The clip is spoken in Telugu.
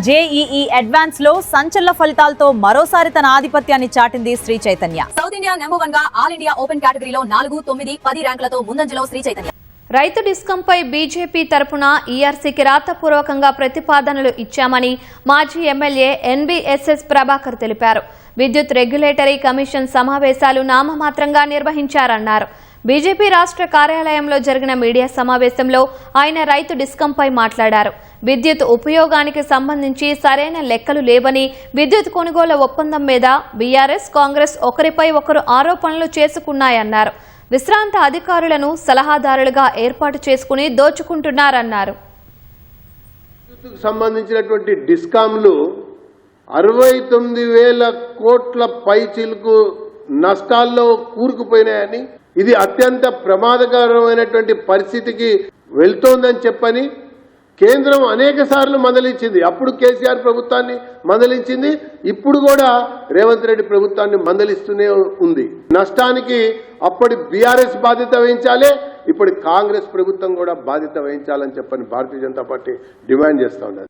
జేఈఈ అడ్వాన్స్ లో సంచలన ఫలితాలతో మరోసారి తన ఆధిపత్యాన్ని చాటింది Sri Chaitanya. South India number 1 గా ఆల్ ఇండియా ఓపెన్ కేటగిరీలో 4, 9, 10 ర్యాంకులతో ముందంజలో శ్రీ చైతన్య. రైతు డిస్కంపై బీజేపీ తరపున ఈఆర్సీకి రాతపూర్వకంగా ప్రతిపాదనలు ఇచ్చామని మాజీ ఎమ్మెల్యే ఎన్బీఎస్ఎస్ ప్రభాకర్ తెలిపారు. విద్యుత్ రెగ్యులేటరీ కమిషన్ సమావేశాలు నామమాత్రంగా నిర్వహించారన్నారు. బీజేపీ రాష్ట్ర కార్యాలయంలో జరిగిన మీడియా సమావేశంలో ఆయన రైతు డిస్కంపై మాట్లాడారు. విద్యుత్ ఉపయోగానికి సంబంధించి సరైన లెక్కలు లేవని, విద్యుత్ కొనుగోలు ఒప్పందం మీద బీఆర్ఎస్, కాంగ్రెస్ ఒకరిపై ఒకరు ఆరోపణలు చేసుకున్నాయన్నారు. విశ్రాంత అధికారులను సలహాదారులుగా ఏర్పాటు చేసుకుని దోచుకుంటున్నారన్నారు. సంబంధించినటువంటి డిస్కాంలు 69,000 కోట్ల పైచిలకు నష్టాల్లో కూరుకుపోయినాయని, ఇది అత్యంత ప్రమాదకరమైనటువంటి పరిస్థితికి వెళ్తోందని చెప్పని కేంద్రం అనేక సార్లు మందలించింది. అప్పుడు కేసీఆర్ ప్రభుత్వాన్ని మందలించింది, ఇప్పుడు కూడా రేవంత్ రెడ్డి ప్రభుత్వాన్ని మందలిస్తూనే ఉంది. నష్టానికి అప్పటి బీఆర్ఎస్ బాధ్యత వహించాలి, ఇప్పుడు కాంగ్రెస్ ప్రభుత్వం కూడా బాధ్యత వహించాలని చెప్పని భారతీయ జనతా పార్టీ డిమాండ్ చేస్తూ ఉన్నది.